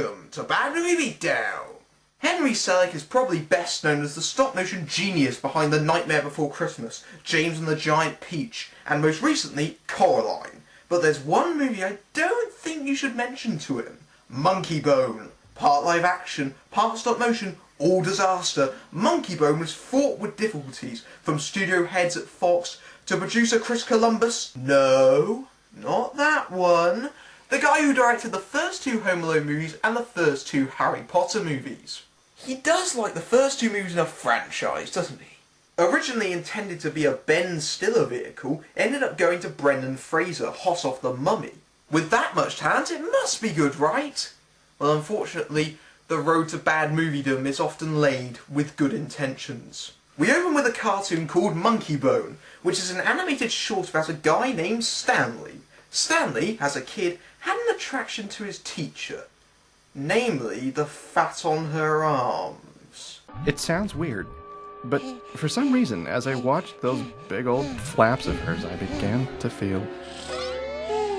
Welcome to Bad Movie Beatdown! Henry Selick is probably best known as the stop-motion genius behind The Nightmare Before Christmas, James and the Giant Peach, and most recently, Coraline. But there's one movie I don't think you should mention to him. Monkeybone. Part live action, part stop-motion, all disaster. Monkeybone was fraught with difficulties, from studio heads at Fox to producer Chris Columbus. No, not that one. The guy who directed the first two Home Alone movies and the first two Harry Potter movies. He does like the first two movies in a franchise, doesn't he? Originally intended to be a Ben Stiller vehicle, ended up going to Brendan Fraser, hot off The Mummy. With that much talent, it must be good, right? Well, unfortunately, the road to bad moviedom is often laid with good intentions. We open with a cartoon called Monkeybone, which is an animated short about a guy named Stanley. Stanley, as a kid, had an attraction to his teacher, namely the fat on her arms. It sounds weird, but for some reason, as I watched those big old flaps of hers, I began to feel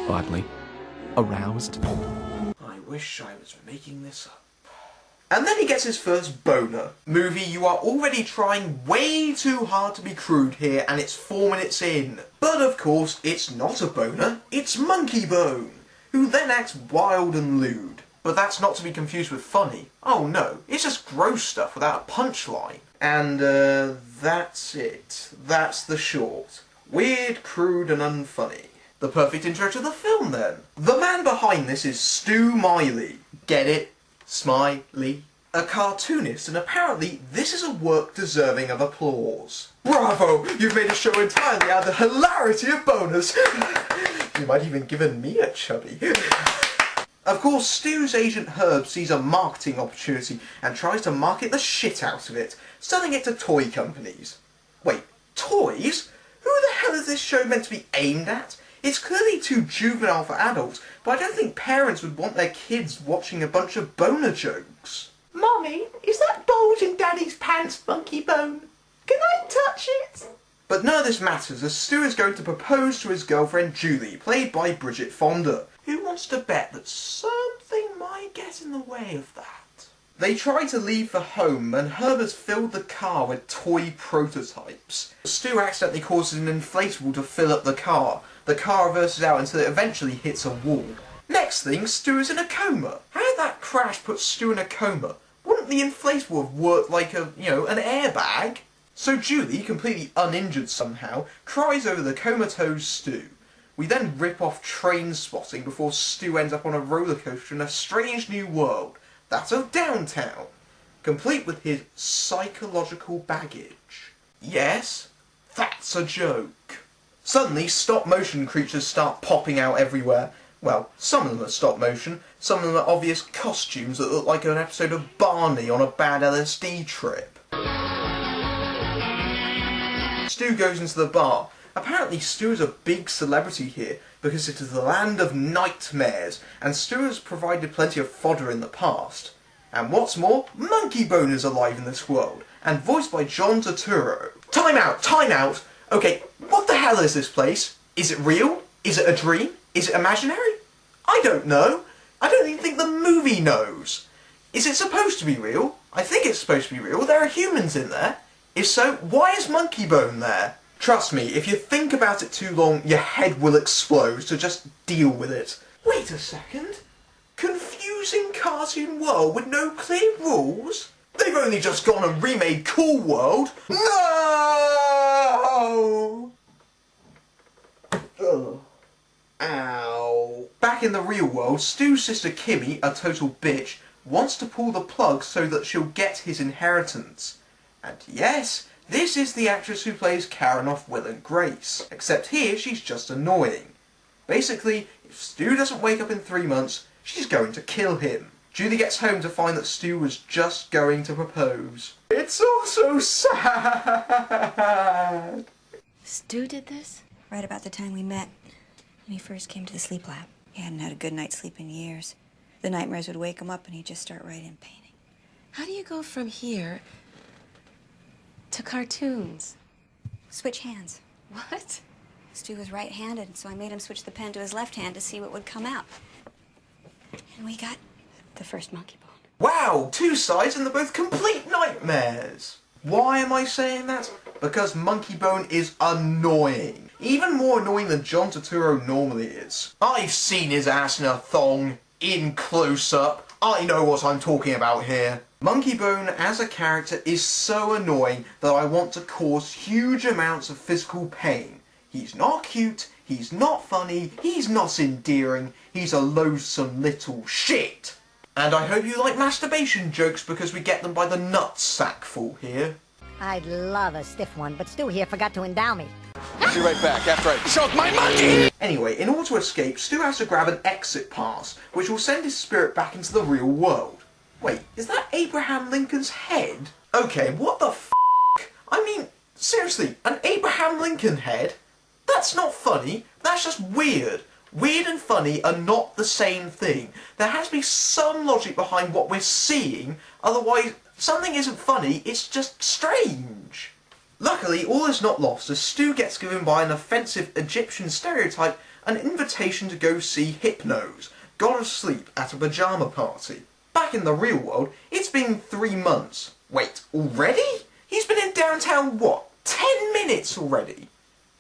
oddly aroused. I wish I was making this up. And then he gets his first boner. Movie, you are already trying way too hard to be crude here, and it's 4 minutes in. But of course, it's not a boner, it's Monkeybone, who then acts wild and lewd. But that's not to be confused with funny. Oh no, it's just gross stuff without a punchline. And that's it. That's the short. Weird, crude and unfunny. The perfect intro to the film then. The man behind this is Stu Miley. Get it? Smiley. A cartoonist, and apparently this is a work deserving of applause. Bravo! You've made a show entirely out of the hilarity of bonus. You might even given me a chubby. Of course, Stu's agent Herb sees a marketing opportunity and tries to market the shit out of it, selling it to toy companies. Wait, toys? Who the hell is this show meant to be aimed at? It's clearly too juvenile for adults, but I don't think parents would want their kids watching a bunch of boner jokes. Mommy, is that bulge in Daddy's pants Monkeybone? Can I touch it? But none of this matters, as Stu is going to propose to his girlfriend Julie, played by Bridget Fonda. Who wants to bet that something might get in the way of that? They try to leave for home, and Herb has filled the car with toy prototypes. Stu accidentally causes an inflatable to fill up the car. The car reverses out until it eventually hits a wall. Next thing, Stu is in a coma. How did that crash put Stu in a coma? Wouldn't the inflatable have worked like an airbag? So Julie, completely uninjured somehow, cries over the comatose Stu. We then rip off Train Spotting before Stu ends up on a roller coaster in a strange new world. That of Downtown, complete with his psychological baggage. Yes, that's a joke. Suddenly, stop-motion creatures start popping out everywhere. Well, some of them are stop-motion, some of them are obvious costumes that look like an episode of Barney on a bad LSD trip. Stu goes into the bar. Apparently Stu is a big celebrity here because it is the land of nightmares, and Stu has provided plenty of fodder in the past. And what's more, Monkeybone is alive in this world, and voiced by John Turturro. Time out! Time out! Okay, what the hell is this place? Is it real? Is it a dream? Is it imaginary? I don't know. I don't even think the movie knows. Is it supposed to be real? I think it's supposed to be real. There are humans in there. If so, why is Monkeybone there? Trust me, if you think about it too long, your head will explode, so just deal with it. Wait a second. Confusing cartoon world with no clear rules? They've only just gone and remade Cool World. No! Ugh. Ow. Back in the real world, Stu's sister Kimmy, a total bitch, wants to pull the plug so that she'll get his inheritance. And yes, this is the actress who plays Karen off Will and Grace. Except here, she's just annoying. Basically, if Stu doesn't wake up in 3 months, she's going to kill him. Julie gets home to find that Stu was just going to propose. It's all so sad. Stu did this? Right about the time we met, when he first came to the sleep lab. He hadn't had a good night's sleep in years. The nightmares would wake him up and he'd just start writing painting. How do you go from here to cartoons? Switch hands. What? Stu was right-handed, so I made him switch the pen to his left hand to see what would come out. And we got The first Monkeybone. Wow, two sides and they're both complete nightmares. Why am I saying that? Because Monkeybone is annoying. Even more annoying than John Turturro normally is. I've seen his ass in a thong, in close-up. I know what I'm talking about here. Monkeybone as a character is so annoying that I want to cause huge amounts of physical pain. He's not cute, he's not funny, he's not endearing, he's a loathsome little shit. And I hope you like masturbation jokes because we get them by the nutsackful here. I'd love a stiff one, but Stu here forgot to endow me. I'll be right back after I choke my monkey! Anyway, in order to escape, Stu has to grab an exit pass, which will send his spirit back into the real world. Wait, is that Abraham Lincoln's head? Okay, what the f***? I mean, seriously, an Abraham Lincoln head? That's not funny, that's just weird. Weird and funny are not the same thing. There has to be some logic behind what we're seeing, otherwise something isn't funny, it's just strange. Luckily, all is not lost as Stu gets given by an offensive Egyptian stereotype an invitation to go see Hypnos, god of sleep, at a pyjama party. Back in the real world, it's been 3 months. Wait, already? He's been in downtown, what, 10 minutes already?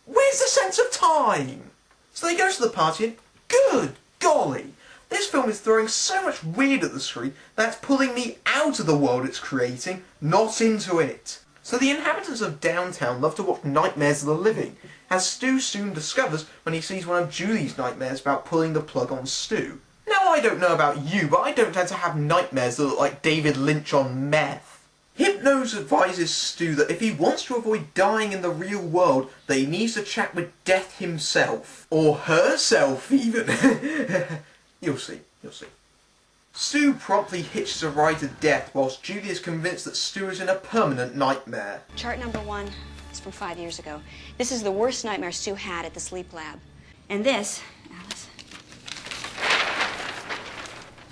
Where's the sense of time? So they go to the party and, good golly, this film is throwing so much weird at the screen that it's pulling me out of the world it's creating, not into it. So the inhabitants of downtown love to watch Nightmares of the Living, as Stu soon discovers when he sees one of Julie's nightmares about pulling the plug on Stu. Now I don't know about you, but I don't tend to have nightmares that look like David Lynch on meth. Hypnos advises Stu that if he wants to avoid dying in the real world, that he needs to chat with Death himself. Or herself, even. You'll see, you'll see. Stu promptly hitches a ride to Death whilst Julie is convinced that Stu is in a permanent nightmare. Chart number 1 is from 5 years ago. This is the worst nightmare Stu had at the sleep lab. And this, Alice,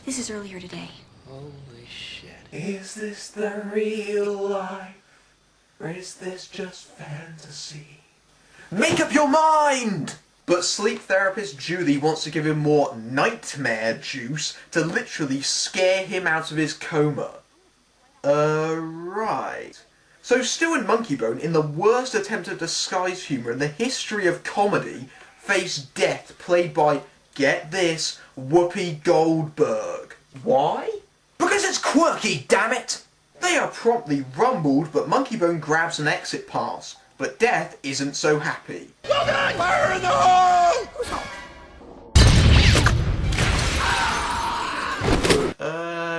this is earlier today. Holy shit. Is this the real life? Or is this just fantasy? Make up your mind! But sleep therapist Julie wants to give him more nightmare juice to literally scare him out of his coma. Right. So Stu and Monkeybone, in the worst attempt at disguised humour in the history of comedy, face Death, played by, get this, Whoopi Goldberg. Why? Because it's quirky, damn it! They are promptly rumbled, but Monkeybone grabs an exit pass. But Death isn't so happy. Fire in the hole!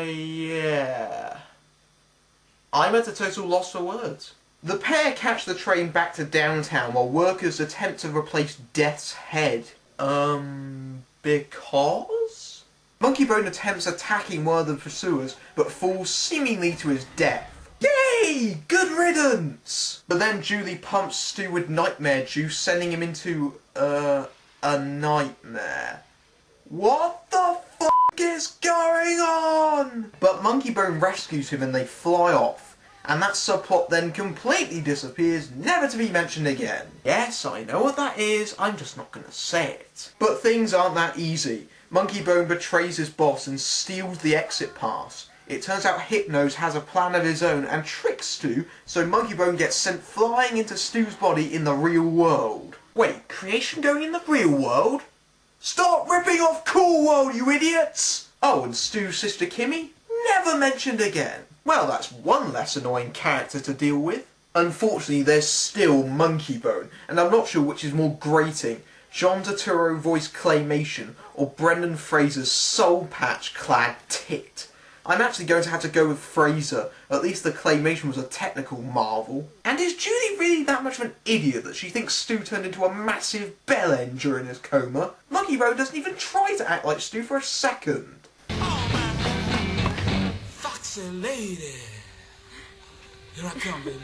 Yeah. I'm at a total loss for words. The pair catch the train back to downtown while workers attempt to replace Death's head. Because? Monkeybone attempts attacking one of the pursuers, but falls seemingly to his death. Yay! Good riddance! But then Julie pumps Stu with nightmare juice, sending him into, a nightmare. What the f*** is going on? But Monkeybone rescues him and they fly off. And that subplot then completely disappears, never to be mentioned again. Yes, I know what that is, I'm just not gonna say it. But things aren't that easy. Monkeybone betrays his boss and steals the exit pass. It turns out Hypnos has a plan of his own and tricks Stu, so Monkeybone gets sent flying into Stu's body in the real world. Wait, creation going in the real world? Stop ripping off Cool World, you idiots! Oh, and Stu's sister Kimmy? Never mentioned again. Well, that's one less annoying character to deal with. Unfortunately, there's still Monkeybone, and I'm not sure which is more grating, John Turturro voiced claymation or Brendan Fraser's soul patch clad tit. I'm actually going to have to go with Fraser. At least the claymation was a technical marvel. And is Julie really that much of an idiot that she thinks Stu turned into a massive bell end during his coma? Monkeybone doesn't even try to act like Stu for a second. Oh, foxy lady. Here I come, baby.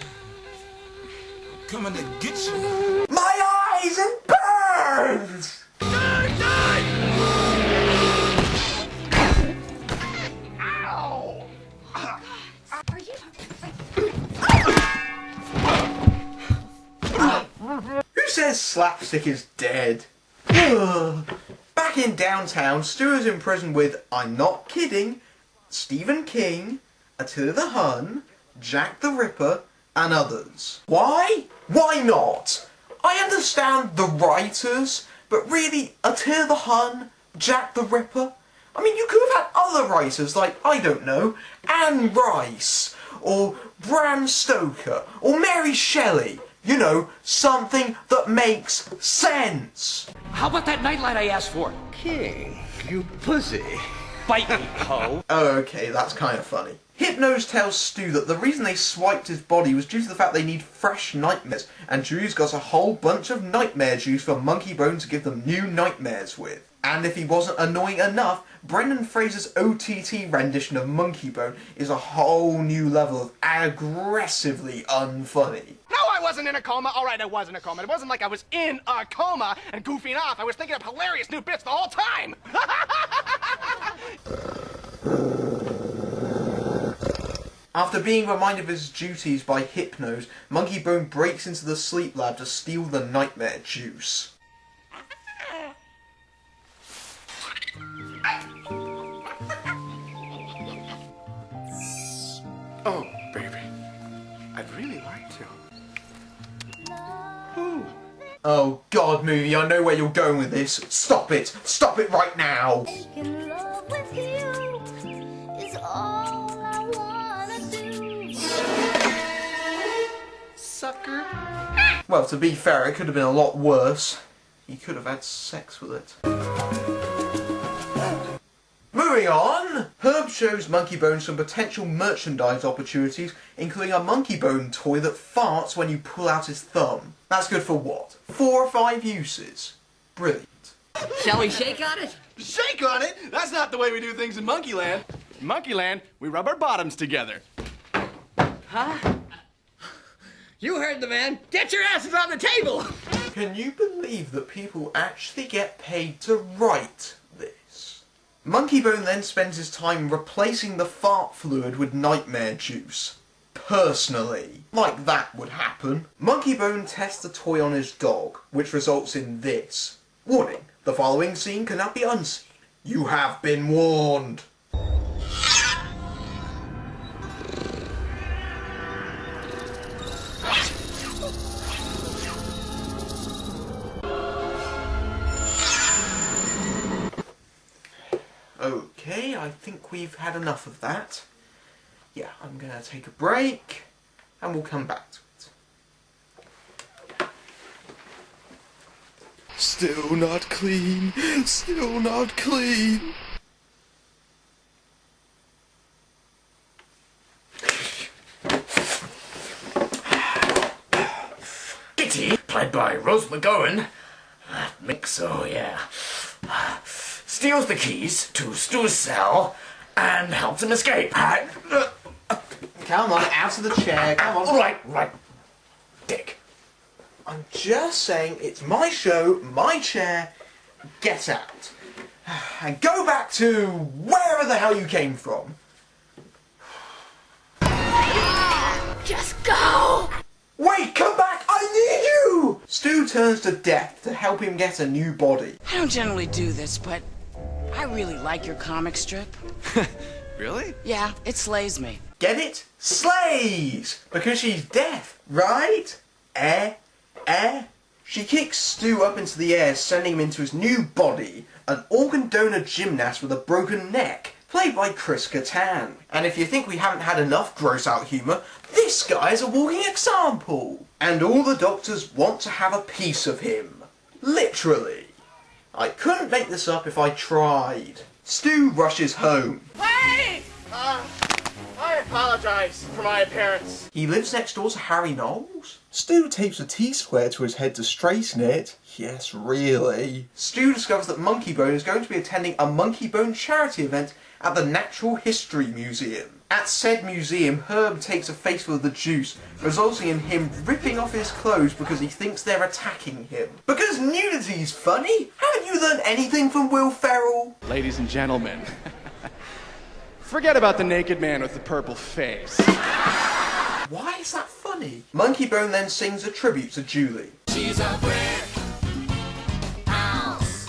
I'm coming to get you. My eyes, it burns! Who says slapstick is dead? Ugh. Back in downtown, Stu is imprisoned with, I'm not kidding, Stephen King, Attila the Hun, Jack the Ripper, and others. Why? Why not? I understand the writers, but really, Attila the Hun, Jack the Ripper? I mean, you could have had other writers like, I don't know, Anne Rice, or Bram Stoker, or Mary Shelley. You know, something that makes sense. How about that nightlight I asked for? King, you pussy. Bite me, ho. Oh, okay, that's kind of funny. Hypnose tells Stu that the reason they swiped his body was due to the fact they need fresh nightmares, and Drew's got a whole bunch of nightmare juice for Monkeybone to give them new nightmares with. And if he wasn't annoying enough, Brendan Fraser's OTT rendition of Monkeybone is a whole new level of aggressively unfunny. No, I wasn't in a coma. All right, I was in a coma. It wasn't like I was in a coma and goofing off. I was thinking of hilarious new bits the whole time. After being reminded of his duties by Hypnose, Monkeybone breaks into the sleep lab to steal the nightmare juice. Oh, baby. I'd really like to. Ooh. Oh God, movie, I know where you're going with this. Stop it! Stop it right now! Making love with you is all I wanna do. Sucker. Well, to be fair, it could have been a lot worse. He could have had sex with it. Moving on! Herb shows Monkeybone some potential merchandise opportunities, including a Monkeybone toy that farts when you pull out his thumb. That's good for what? 4 or 5 uses. Brilliant. Shall we shake on it? Shake on it? That's not the way we do things in Monkeyland. In Monkeyland, we rub our bottoms together. Huh? You heard the man. Get your asses on the table! Can you believe that people actually get paid to write this? Monkeybone then spends his time replacing the fart fluid with nightmare juice. Personally. Like that would happen. Monkeybone tests the toy on his dog, which results in this. Warning, the following scene cannot be unseen. You have been warned. Okay, I think we've had enough of that. Yeah, I'm gonna take a break, and we'll come back to it. Still not clean. Still not clean. Kitty, played by Rose McGowan. Oh yeah. Steals the keys to Stu's cell and helps him escape. Come on, out of the chair, come on. Right. Dick. I'm just saying, it's my show, my chair, get out. And go back to wherever the hell you came from. Just go! Wait, come back, I need you! Stu turns to Death to help him get a new body. I don't generally do this, but I really like your comic strip. Really? Yeah, it slays me. Get it? Slays! Because she's deaf, right? She kicks Stu up into the air, sending him into his new body, an organ donor gymnast with a broken neck, played by Chris Kattan. And if you think we haven't had enough gross out humour, this guy is a walking example. And all the doctors want to have a piece of him. Literally. I couldn't make this up if I tried. Stu rushes home. Hey! I apologize for my appearance. He lives next door to Harry Knowles? Stu tapes a T-square to his head to straighten it. Yes, really. Stu discovers that Monkeybone is going to be attending a Monkeybone charity event at the Natural History Museum. At said museum, Herb takes a faceful of the juice, resulting in him ripping off his clothes because he thinks they're attacking him. Because nudity's funny? Haven't you learned anything from Will Ferrell? Ladies and gentlemen, forget about the naked man with the purple face. Why is that funny? Monkeybone then sings a tribute to Julie. She's a brick house.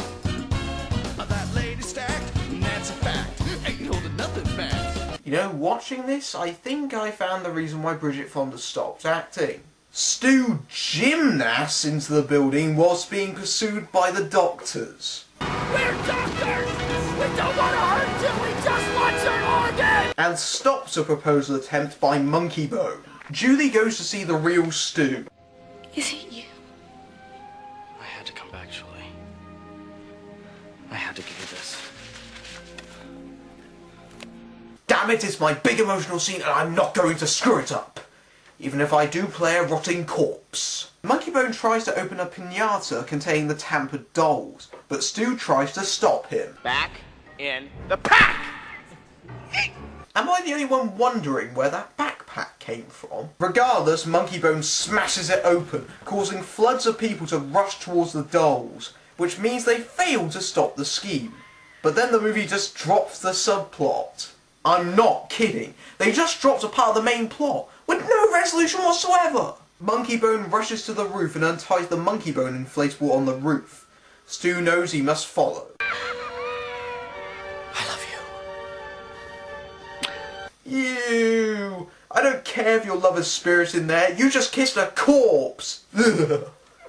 That lady stacked, and that's a fact. Ain't holding nothing back. You know, watching this, I think I found the reason why Bridget Fonda stopped acting. Stu gymnasts into the building whilst being pursued by the doctors. We're doctors! We don't want to hurt you! We just want your organ! And stops a proposal attempt by Monkeybone. Julie goes to see the real Stu. Is it you? I had to come back, Julie. I had to give you this. Damn it, it's my big emotional scene and I'm not going to screw it up. Even if I do play a rotting corpse. Monkeybone tries to open a piñata containing the tampered dolls, but Stu tries to stop him. Back in the pack! Am I the only one wondering where that backpack came from? Regardless, Monkeybone smashes it open, causing floods of people to rush towards the dolls, which means they fail to stop the scheme. But then the movie just drops the subplot. I'm not kidding. They just dropped a part of the main plot, with no resolution whatsoever. Monkeybone rushes to the roof and unties the Monkeybone inflatable on the roof. Stu knows he must follow. I love you. Ew! I don't care if your lover's spirit in there, you just kissed a corpse!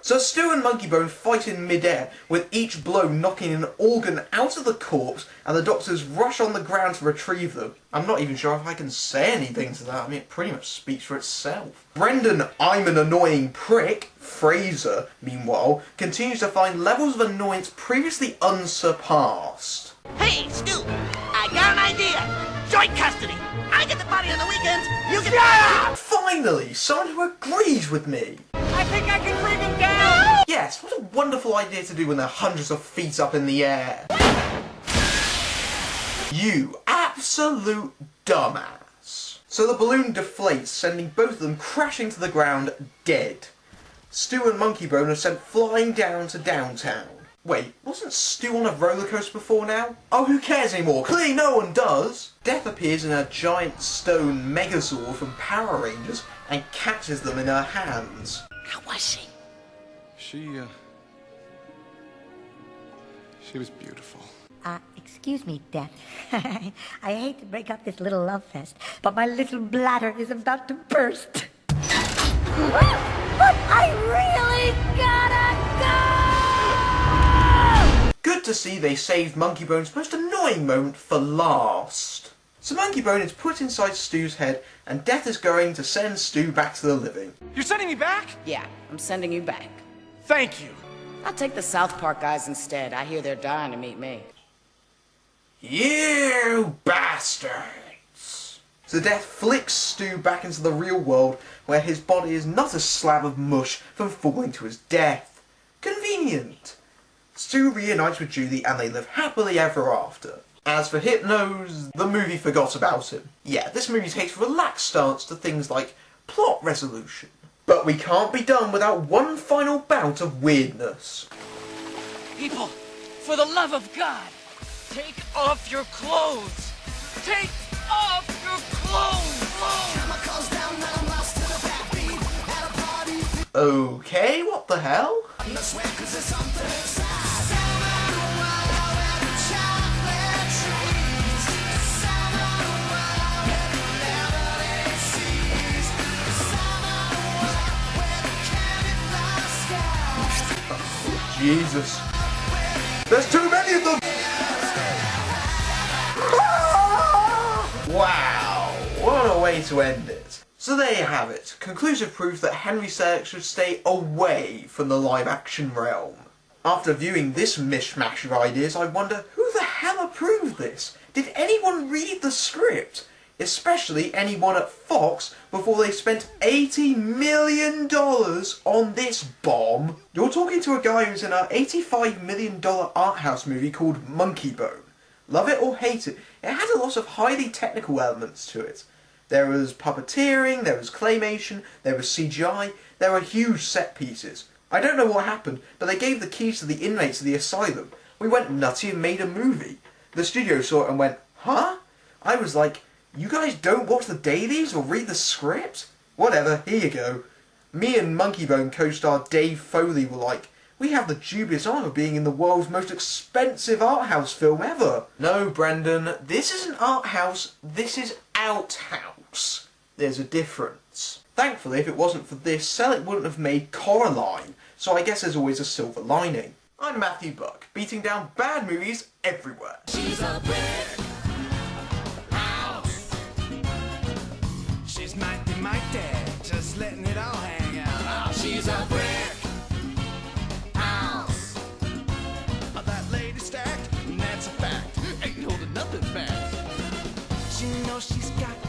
So Stu and Monkeybone fight in midair, with each blow knocking an organ out of the corpse, and the doctors rush on the ground to retrieve them. I'm not even sure if I can say anything to that, I mean it pretty much speaks for itself. Brendan, I'm an annoying prick, Fraser, meanwhile, continues to find levels of annoyance previously unsurpassed. Hey, Stu! I got an idea! Joint custody! I get the body on the weekends, you get the... Finally, someone who agrees with me! I think I can bring him down! Yes, what a wonderful idea to do when they're hundreds of feet up in the air. You absolute dumbass. So the balloon deflates, sending both of them crashing to the ground, dead. Stu and Monkeybone are sent flying down to downtown. Wait, wasn't Stu on a roller coaster before now? Oh, who cares anymore? Clearly no one does! Death appears in a giant stone Megazord from Power Rangers and catches them in her hands. How was she? She was beautiful. Excuse me, Death. I hate to break up this little love fest, but my little bladder is about to burst. But I really gotta go! Good to see they saved Monkeybone's most annoying moment for last. So Monkeybone is put inside Stu's head, and Death is going to send Stu back to the living. You're sending me back? Yeah, I'm sending you back. Thank you. I'll take the South Park guys instead. I hear they're dying to meet me. You bastards! So Death flicks Stu back into the real world, where his body is not a slab of mush from falling to his death. Convenient. Stu reunites with Julie and they live happily ever after. As for Hypnose, the movie forgot about him. Yeah, this movie takes a relaxed stance to things like plot resolution. But we can't be done without one final bout of weirdness. People, for the love of God, take off your clothes. Take off your clothes. Okay, what the hell? Jesus. There's too many of them! Wow, what a way to end it. So there you have it, conclusive proof that Henry Selick should stay away from the live-action realm. After viewing this mishmash of ideas, I wonder who the hell approved this? Did anyone read the script? Especially anyone at Fox before they spent $80 million on this bomb? You're talking to a guy who's in an $85 million art house movie called Monkeybone. Love it or hate it, it had a lot of highly technical elements to it. There was puppeteering, there was claymation, there was CGI, there were huge set pieces. I don't know what happened, but they gave the keys to the inmates of the asylum. We went nutty and made a movie. The studio saw it and went, huh? I was like, you guys don't watch the dailies or read the script? Whatever, here you go. Me and Monkeybone co-star Dave Foley were like, We have the dubious honour of being in the world's most expensive art house film ever. No, Brendan, this isn't art house, this is outhouse. There's a difference. Thankfully, if it wasn't for this, Selick wouldn't have made Coraline, so I guess there's always a silver lining. I'm Matthew Buck, beating down bad movies everywhere. She's a brick house. She's mighty, just letting it all hang out. Oh, she's a brick house. That lady stacked, and that's a fact. Ain't holding nothing back. She knows she's got